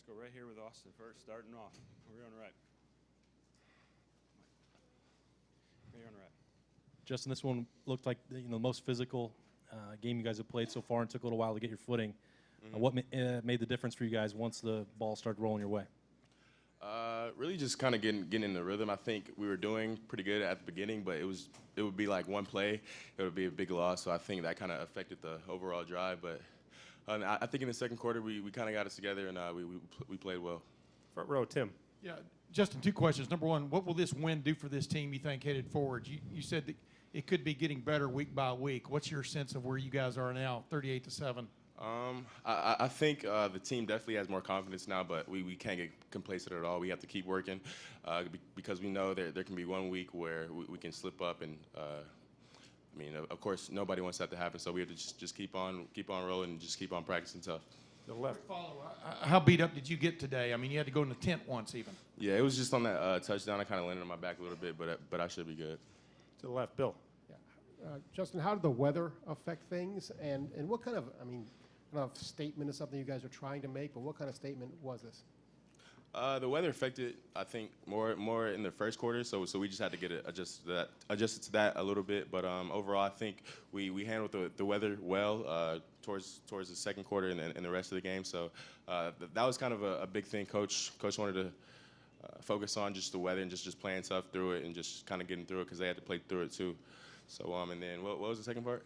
Let's go right here with Austin first, starting off. We're on the right. Right here on the right. Justin, this one looked like the most physical game you guys have played so far, and took a little while to get your footing. What made the difference for you guys once the ball started rolling your way? Really just kind of getting in the rhythm. I think we were doing pretty good at the beginning, but it would be like one play, it would be a big loss. So I think that kind of affected the overall drive. But I think in the second quarter we kind of got it together, and we played well. Front row, Tim. Yeah, Justin, two questions. Number one, what will this win do for this team, you think, headed forward? You said that it could be getting better week by week. What's your sense of where you guys are now, 38-7? I think the team definitely has more confidence now, but we can't get complacent at all. We have to keep working because we know there can be 1 week where we can slip up, and I mean, of course, nobody wants that to happen. So we have to just keep on rolling and just keep on practicing tough. The left. How beat up did you get today? I mean, you had to go in the tent once even. Yeah, it was just on that touchdown. I kind of landed on my back a little bit, but I should be good. To the left, Bill. Yeah. Justin, how did the weather affect things? And what kind of, I mean, I don't know if statement is something you guys are trying to make, but what kind of statement was this? The weather affected, I think, more in the first quarter, so we just had to get it adjusted to that a little bit. But overall, I think we handled the weather well towards the second quarter and the rest of the game. So that was kind of a big thing. Coach wanted to focus on just the weather and just playing tough through it and just kind of getting through it because they had to play through it too. So and then what was the second part?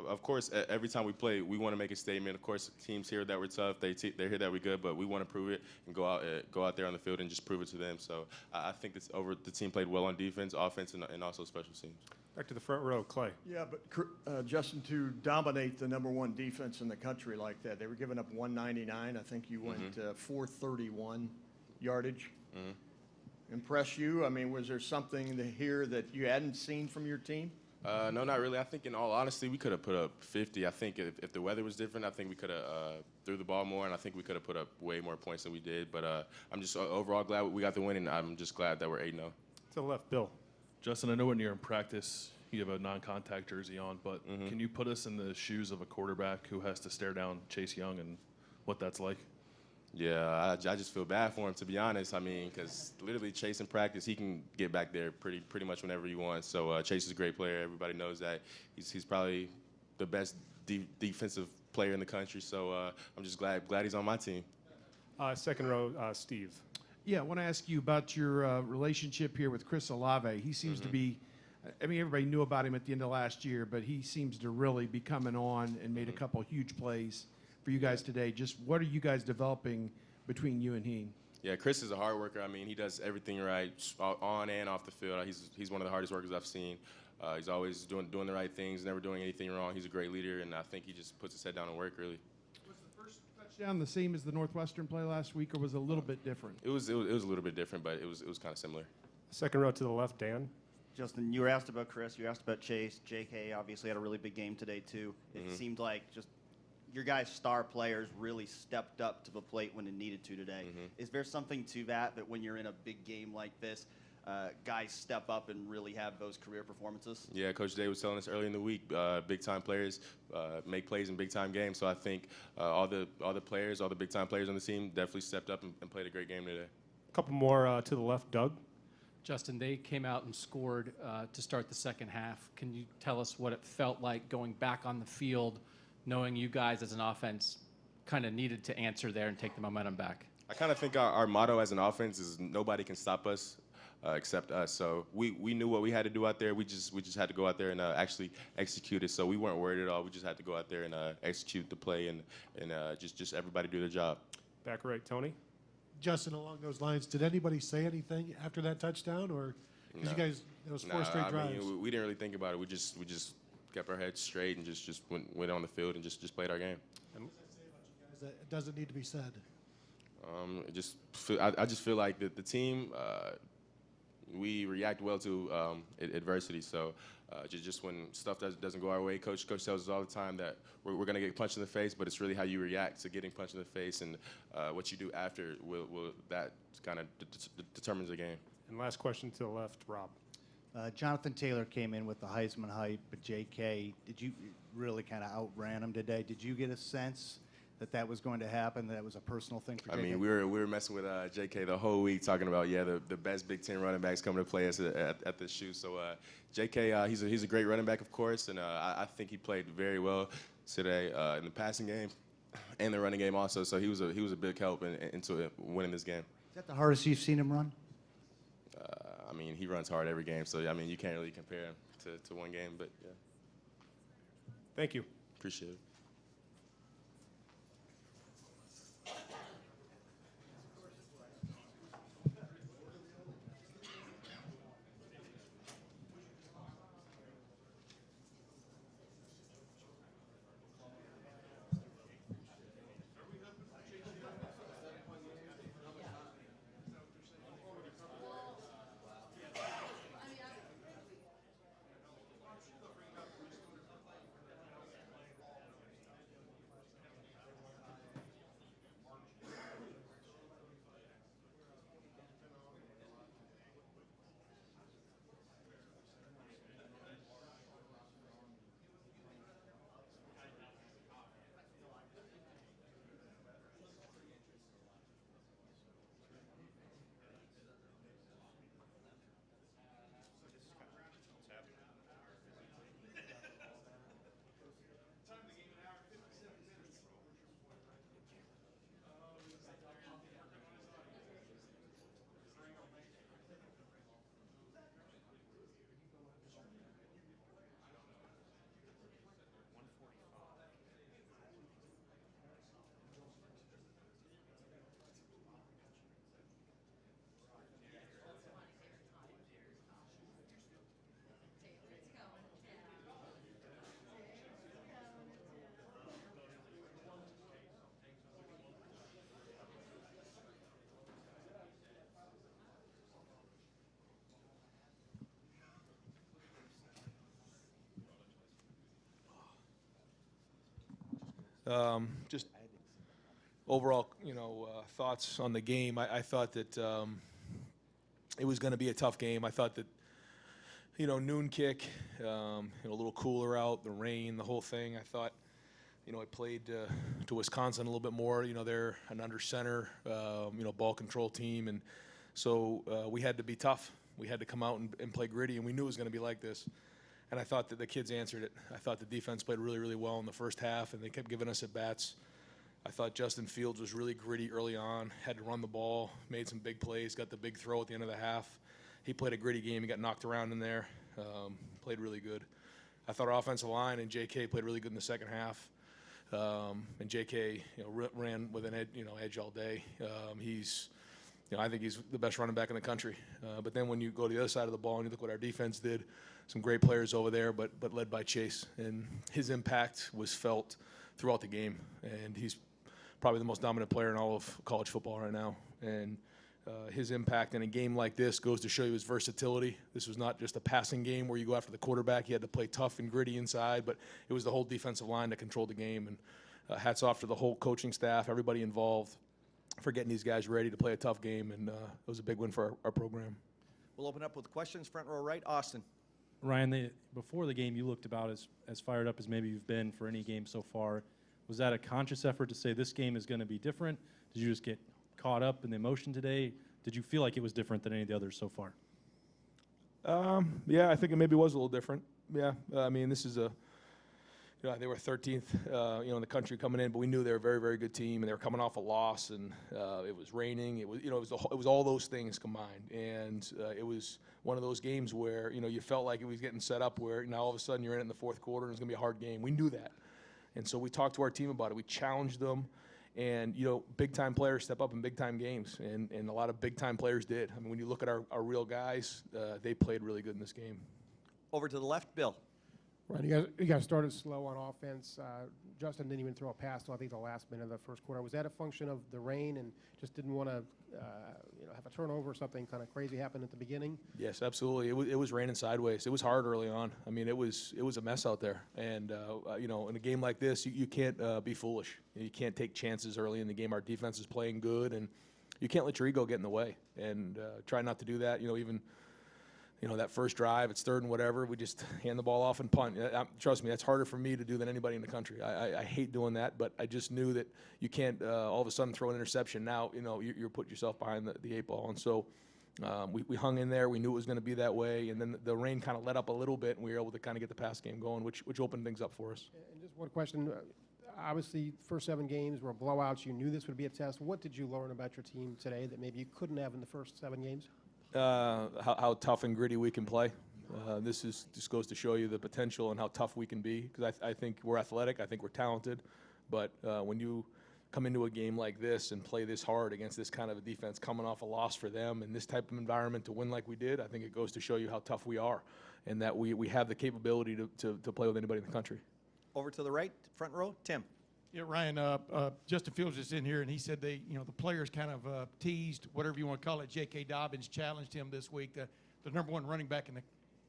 Of course, every time we play, we want to make a statement. Of course, teams hear that we're tough. They hear that we're good, but we want to prove it and go out there on the field and just prove it to them. So I think the team played well on defense, offense, and also special teams. Back to the front row, Clay. Yeah, but Justin, to dominate the #1 defense in the country like that, they were giving up 199. I think you went 431 yardage. Impress you? I mean, was there something here that you hadn't seen from your team? No, not really. I think, in all honesty, we could have put up 50. I think if the weather was different, I think we could have threw the ball more, and I think we could have put up way more points than we did. But I'm just overall glad we got the win, and I'm just glad that we're 8-0. To the left, Bill. Justin, I know when you're in practice, you have a non-contact jersey on, but can you put us in the shoes of a quarterback who has to stare down Chase Young and what that's like? Yeah, I just feel bad for him, to be honest. I mean, because literally Chase in practice, he can get back there pretty much whenever he wants. So Chase is a great player. Everybody knows that. He's probably the best defensive player in the country. So I'm just glad he's on my team. Second row, Steve. Yeah, I want to ask you about your relationship here with Chris Olave. He seems to be, I mean, everybody knew about him at the end of last year, but he seems to really be coming on and made a couple huge plays for you guys today. Just what are you guys developing between you and he? Yeah, Chris is a hard worker. I mean, he does everything right on and off the field. He's one of the hardest workers I've seen. He's always doing the right things, never doing anything wrong. He's a great leader, and I think he just puts his head down and work, really. Was the first touchdown the same as the Northwestern play last week, or was it a little bit different? It was a little bit different, but it was kind of similar. Second row to the left, Dan. Justin, you were asked about Chris, you were asked about Chase. J.K. obviously had a really big game today, too. It seemed like just your guys' star players really stepped up to the plate when it needed to today. Is there something to that when you're in a big game like this, guys step up and really have those career performances? Yeah, Coach Day was telling us early in the week, big-time players make plays in big-time games. So I think all the players, all the big-time players on the team definitely stepped up and played a great game today. A couple more to the left, Doug. Justin, they came out and scored to start the second half. Can you tell us what it felt like going back on the field, knowing you guys as an offense kind of needed to answer there and take the momentum back? I kind of think our motto as an offense is nobody can stop us except us. So we knew what we had to do out there. We just had to go out there and actually execute it. So we weren't worried at all. We just had to go out there and execute the play and just everybody do their job. Back right, Tony. Justin, along those lines, did anybody say anything after that touchdown, or because you guys, it was four straight drives? I mean, we didn't really think about it. We just kept our heads straight and just went on the field and just played our game. What does that say about you guys that it doesn't need to be said? I just feel like the team, we react well to adversity. So just when stuff doesn't go our way, Coach tells us all the time that we're going to get punched in the face, but it's really how you react to getting punched in the face, and what you do after that kind of determines the game. And last question to the left, Rob. Jonathan Taylor came in with the Heisman hype, but J.K., did you really kind of outran him today? Did you get a sense that that was going to happen, that it was a personal thing for I J.K.? mean, we were messing with J.K. the whole week, talking about the best Big Ten running backs coming to play us at this shoe. So J.K. He's a great running back, of course, and I think he played very well today in the passing game and the running game also. So he was a big help into winning this game. Is that the hardest you've seen him run? I mean, he runs hard every game, so I mean, you can't really compare him to one game, but yeah. Thank you. Appreciate it. Just overall, thoughts on the game. I thought that it was going to be a tough game. I thought that, noon kick, a little cooler out, the rain, the whole thing. I thought, I played to Wisconsin a little bit more. They're an under center, ball control team, and so we had to be tough. We had to come out and play gritty, and we knew it was going to be like this. And I thought that the kids answered it. I thought the defense played really, really well in the first half, and they kept giving us at-bats. I thought Justin Fields was really gritty early on, had to run the ball, made some big plays, got the big throw at the end of the half. He played a gritty game. He got knocked around in there, played really good. I thought our offensive line and J.K. played really good in the second half. And J.K. ran with an edge all day. I think he's the best running back in the country. But then when you go to the other side of the ball and you look what our defense did, some great players over there, but led by Chase. And his impact was felt throughout the game. And he's probably the most dominant player in all of college football right now. And his impact in a game like this goes to show you his versatility. This was not just a passing game where you go after the quarterback. He had to play tough and gritty inside, but it was the whole defensive line that controlled the game. And hats off to the whole coaching staff, everybody involved, for getting these guys ready to play a tough game. And it was a big win for our program. We'll open up with questions. Front row right, Austin. Ryan, before the game, you looked about as fired up as maybe you've been for any game so far. Was that a conscious effort to say this game is going to be different? Did you just get caught up in the emotion today? Did you feel like it was different than any of the others so far? Yeah, I think it maybe was a little different. Yeah, I mean, this is they were 13th, in the country coming in, but we knew they were a very, very good team, and they were coming off a loss, and it was raining. It was, it was all those things combined, and it was one of those games where, you felt like it was getting set up where now all of a sudden you're in it in the fourth quarter and it's going to be a hard game. We knew that, and so we talked to our team about it. We challenged them, and big-time players step up in big-time games, and a lot of big-time players did. I mean, when you look at our real guys, they played really good in this game. Over to the left, Bill. Right, you guys started slow on offense. Justin didn't even throw a pass till I think the last minute of the first quarter. Was that a function of the rain and just didn't want to, have a turnover or something kind of crazy happen at the beginning? Yes, absolutely. It was raining sideways. It was hard early on. I mean, it was a mess out there. And in a game like this, you can't be foolish. You can't take chances early in the game. Our defense is playing good, and you can't let your ego get in the way. And try not to do that. Even that first drive, it's 3rd and whatever, we just hand the ball off and punt. Trust me, that's harder for me to do than anybody in the country. I hate doing that, but I just knew that you can't all of a sudden throw an interception. Now, you're putting yourself behind the 8 ball. And so we hung in there. We knew it was going to be that way. And then the rain kind of let up a little bit, and we were able to kind of get the pass game going, which opened things up for us. And just one question. Obviously, first 7 games were blowouts. You knew this would be a test. What did you learn about your team today that maybe you couldn't have in the first 7 games? How tough and gritty we can play. This goes to show you the potential and how tough we can be, because I think we're athletic. I think we're talented. But when you come into a game like this and play this hard against this kind of a defense, coming off a loss for them in this type of environment to win like we did, I think it goes to show you how tough we are and that we have the capability to play with anybody in the country. Over to the right, front row, Tim. Yeah, Ryan, Justin Fields is in here, and he said the players kind of teased, whatever you want to call it. J.K. Dobbins challenged him this week. The number 1 running back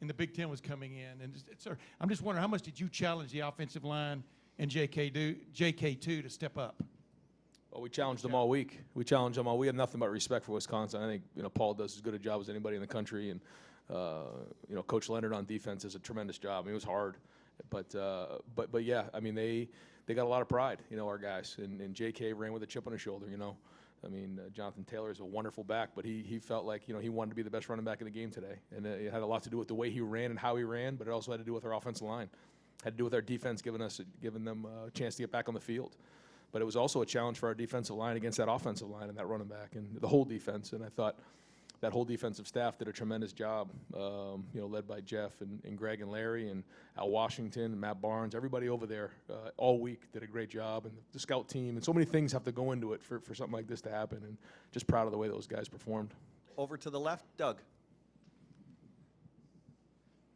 in the Big Ten was coming in. And I'm just wondering, how much did you challenge the offensive line and JK2 to step up? Well, we challenged them all week. We challenged them all. We have nothing but respect for Wisconsin. I think Paul does as good a job as anybody in the country, and Coach Leonard on defense does a tremendous job. I mean, it was hard, but yeah, I mean they got a lot of pride, our guys, and J.K. ran with a chip on his shoulder. I mean, Jonathan Taylor is a wonderful back, but he felt like he wanted to be the best running back in the game today, and it had a lot to do with the way he ran and how he ran, but it also had to do with our offensive line, had to do with our defense giving them a chance to get back on the field. But it was also a challenge for our defensive line against that offensive line and that running back and the whole defense. And I thought that whole defensive staff did a tremendous job, led by Jeff and Greg and Larry and Al Washington and Matt Barnes. Everybody over there all week did a great job, and the scout team. And so many things have to go into it for something like this to happen. And just proud of the way those guys performed. Over to the left, Doug.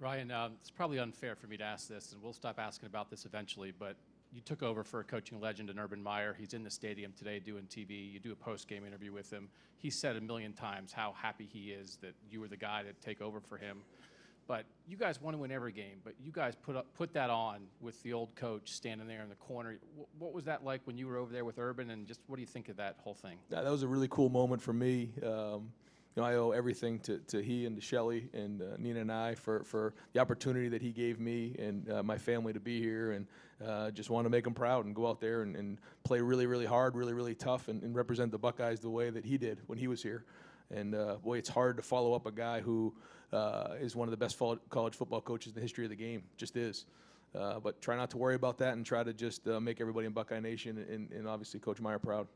Ryan, it's probably unfair for me to ask this, and we'll stop asking about this eventually, but you took over for a coaching legend in Urban Meyer. He's in the stadium today doing TV. You do a post-game interview with him. He said a million times how happy he is that you were the guy to take over for him. But you guys want to win every game, but you guys put that on with the old coach standing there in the corner. What was that like when you were over there with Urban, and just what do you think of that whole thing? Yeah, that was a really cool moment for me. I owe everything to he and to Shelley and Nina and I for the opportunity that he gave me and my family to be here, and just want to make them proud and go out there and play really, really hard, really, really tough, and represent the Buckeyes the way that he did when he was here. And boy, it's hard to follow up a guy who is one of the best college football coaches in the history of the game. Just is. But try not to worry about that and try to just make everybody in Buckeye Nation and obviously Coach Meyer proud.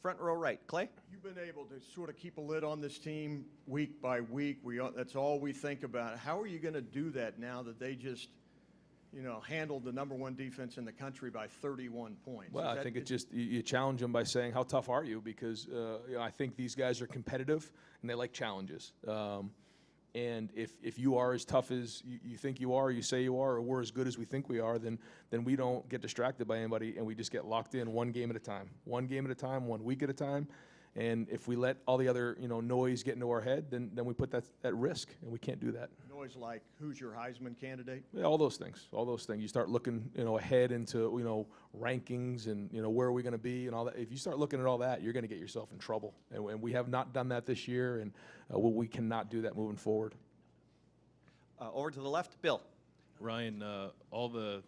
Front row right, Clay. You've been able to sort of keep a lid on this team week by week. That's all we think about. How are you going to do that now that they just, handled the number 1 defense in the country by 31 points? Well, I think you challenge them by saying, how tough are you? Because I think these guys are competitive and they like challenges. And if you are as tough as you think you are, you say you are, or we're as good as we think we are, then we don't get distracted by anybody, and we just get locked in one game at a time, 1 week at a time. And if we let all the other noise get into our head, then we put that at risk, and we can't do that. Noise like who's your Heisman candidate? Yeah, all those things. You start looking ahead into rankings and where are we going to be and all that. If you start looking at all that, you're going to get yourself in trouble. And we have not done that this year, and we cannot do that moving forward. Over to the left, Bill. Ryan, all the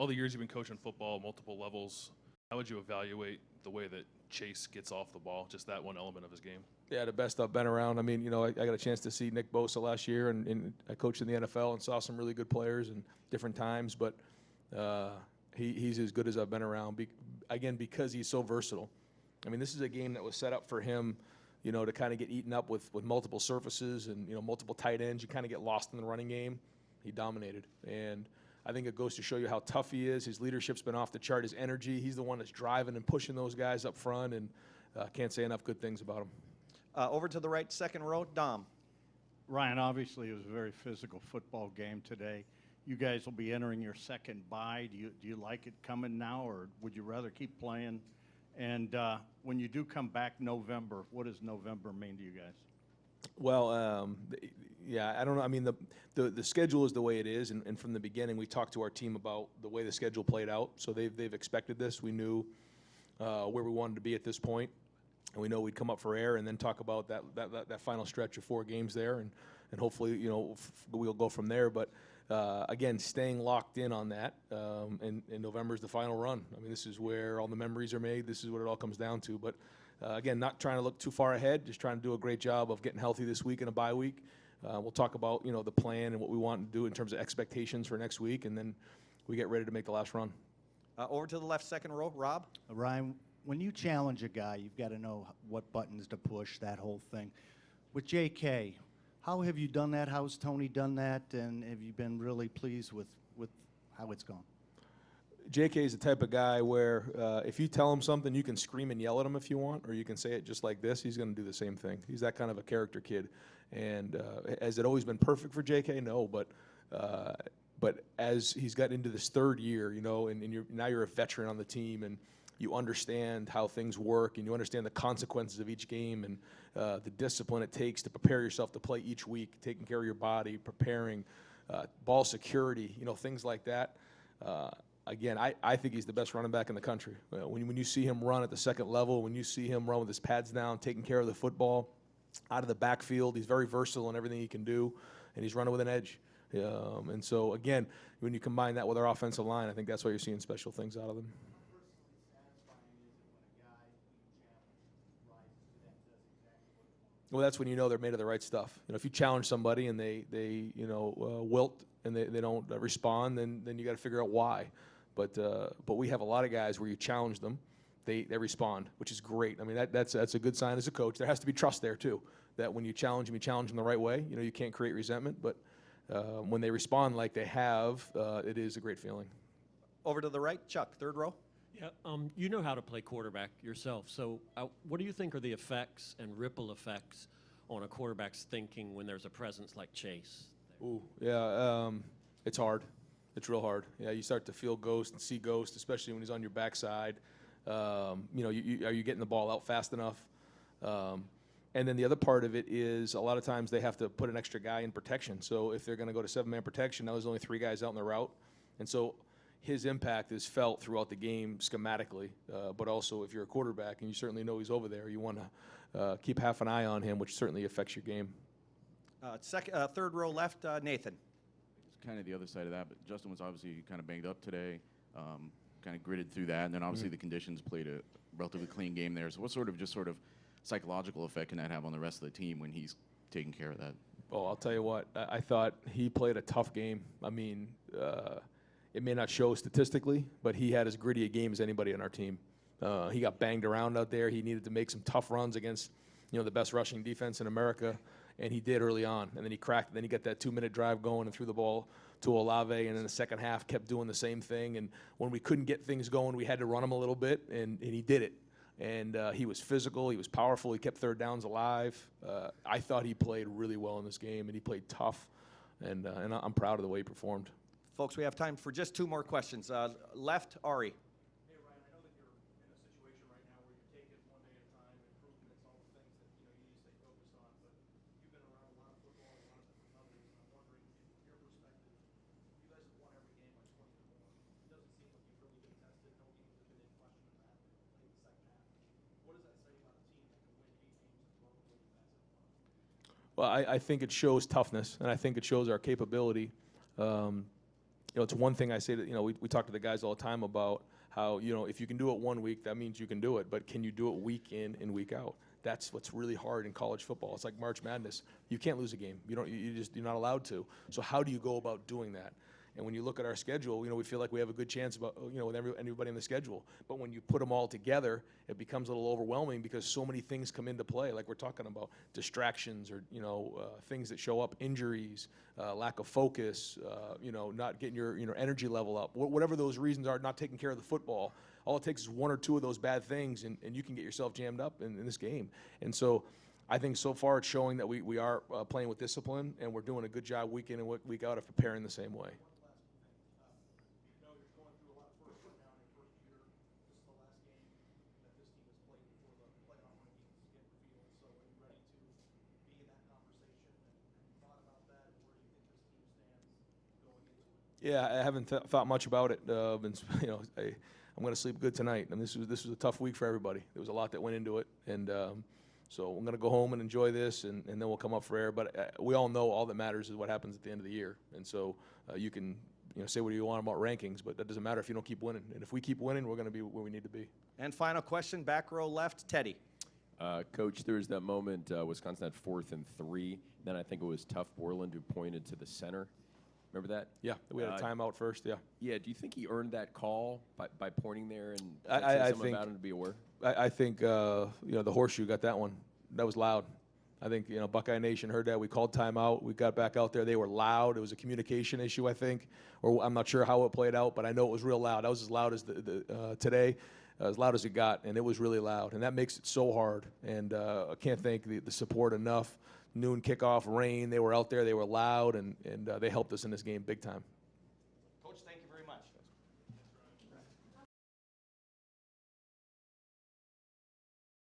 years you've been coaching football, multiple levels, how would you evaluate the way that Chase gets off the ball, just that one element of his game? Yeah, the best I've been around. I mean, I got a chance to see Nick Bosa last year, and I coached in the NFL and saw some really good players in different times, but he's as good as I've been around, again, because he's so versatile. I mean, this is a game that was set up for him, to kind of get eaten up with multiple surfaces and, multiple tight ends. You kind of get lost in the running game. He dominated, and I think it goes to show you how tough he is. His leadership's been off the chart. His energy, he's the one that's driving and pushing those guys up front, and can't say enough good things about him. Over to the right, second row, Dom. Ryan, obviously it was a very physical football game today. You guys will be entering your second bye. Do you like it coming now, or would you rather keep playing? And when you do come back November, what does November mean to you guys? Well, yeah, I don't know. I mean, the schedule is the way it is, and from the beginning, we talked to our team about the way the schedule played out. So they've expected this. We knew where we wanted to be at this point, and we know we'd come up for air and then talk about that final stretch of 4 games there. and hopefully, we'll go from there. But again, staying locked in on that, and November is the final run. I mean, this is where all the memories are made. This is what it all comes down to. But again, not trying to look too far ahead, just trying to do a great job of getting healthy this week in a bye week. We'll talk about, the plan and what we want to do in terms of expectations for next week, and then we get ready to make the last run. Over to the left, second row, Rob. Ryan, when you challenge a guy, you've got to know what buttons to push, that whole thing. With JK, how have you done that? How's Tony done that? And have you been really pleased with how it's gone? JK is the type of guy where if you tell him something, you can scream and yell at him if you want, or you can say it just like this. He's going to do the same thing. He's that kind of a character kid. And has it always been perfect for JK? No, but as he's got into this third year, and now you're a veteran on the team, and you understand how things work, and you understand the consequences of each game, and the discipline it takes to prepare yourself to play each week, taking care of your body, preparing, ball security, things like that. Again, I think he's the best running back in the country. When you see him run at the second level, when you see him run with his pads down, taking care of the football, out of the backfield, he's very versatile in everything he can do, and he's running with an edge. And so, again, when you combine that with our offensive line, I think that's why you're seeing special things out of them. Well, that's when they're made of the right stuff. If you challenge somebody and they wilt and they don't respond, then you got to figure out why. But we have a lot of guys where you challenge them, they respond, which is great. I mean, that's a good sign as a coach. There has to be trust there too. That when you challenge them the right way. You can't create resentment, but when they respond like they have, it is a great feeling. Over to the right, Chuck, third row. Yeah, you know how to play quarterback yourself. So what do you think are the effects and ripple effects on a quarterback's thinking when there's a presence like Chase? Ooh, yeah, it's hard. It's real hard. Yeah, you start to feel ghost and see ghost, especially when he's on your backside. Are you getting the ball out fast enough? And then the other part of it is a lot of times they have to put an extra guy in protection. So if they're going to go to 7-man protection, now there's only 3 guys out in the route. And so his impact is felt throughout the game schematically, but also if you're a quarterback and you certainly know he's over there, you want to keep half an eye on him, which certainly affects your game. Third row left, Nathan. It's kind of the other side of that, but Justin was obviously kind of banged up today, kind of gritted through that, and then obviously the conditions played a relatively clean game there. So what sort of psychological effect can that have on the rest of the team when he's taking care of that? Oh, I'll tell you what, I thought he played a tough game. I mean, it may not show statistically, but he had as gritty a game as anybody on our team. He got banged around out there. He needed to make some tough runs against, the best rushing defense in America, and he did early on. And then he cracked. Then he got that 2-minute drive going and threw the ball to Olave, and in the second half kept doing the same thing. And when we couldn't get things going, we had to run him a little bit, and he did it. And he was physical. He was powerful. He kept third downs alive. I thought he played really well in this game, and he played tough. And I'm proud of the way he performed. Folks, we have time for just 2 more questions. Left, Ari. Hey, Ryan, I know that you're in a situation right now where you take it one day at a time, improvements, all the things that you need to stay focused on. But you've been around a lot of football, a lot of different levels, and I'm wondering, from your perspective, you guys have won every game by 20 or more. It doesn't seem like you've really been tested. No games have been in question in that late second half. What does that say about a team that can win 8 games in a row the way you guys have won? Well, I think it shows toughness, and I think it shows our capability. It's one thing I say that, we talk to the guys all the time about how, if you can do it one week, that means you can do it. But can you do it week in and week out? That's what's really hard in college football. It's like March Madness. You can't lose a game. You're not allowed to. So how do you go about doing that? And when you look at our schedule, we feel like we have a good chance about, with everybody in the schedule. But when you put them all together, it becomes a little overwhelming because so many things come into play, like we're talking about distractions or, things that show up, injuries, lack of focus, not getting your energy level up. Whatever those reasons are, not taking care of the football, all it takes is 1 or 2 of those bad things, and you can get yourself jammed up in this game. And so I think so far it's showing that we are playing with discipline, and we're doing a good job week in and week out of preparing the same way. Yeah, I haven't thought much about it. I'm going to sleep good tonight. And this was a tough week for everybody. There was a lot that went into it, and So I'm going to go home and enjoy this, and then we'll come up for air. But we all know all that matters is what happens at the end of the year. And so you can say what you want about rankings, but that doesn't matter if you don't keep winning. And if we keep winning, we're going to be where we need to be. And final question, back row left, Teddy. Coach, there was that moment, Wisconsin had 4th and 3. Then I think it was Tough Borland who pointed to the center. Remember that? Yeah, we had a timeout first, yeah. Yeah, do you think he earned that call by pointing there and I say something think, about him to be aware? I think the horseshoe got that one. That was loud. I think, Buckeye Nation heard that. We called timeout. We got back out there. They were loud. It was a communication issue, I think, or I'm not sure how it played out, but I know it was real loud. That was as loud as today, as loud as it got, and it was really loud, and that makes it so hard. And I can't thank the support enough. Noon kickoff, rain. They were out there. They were loud, and they helped us in this game big time.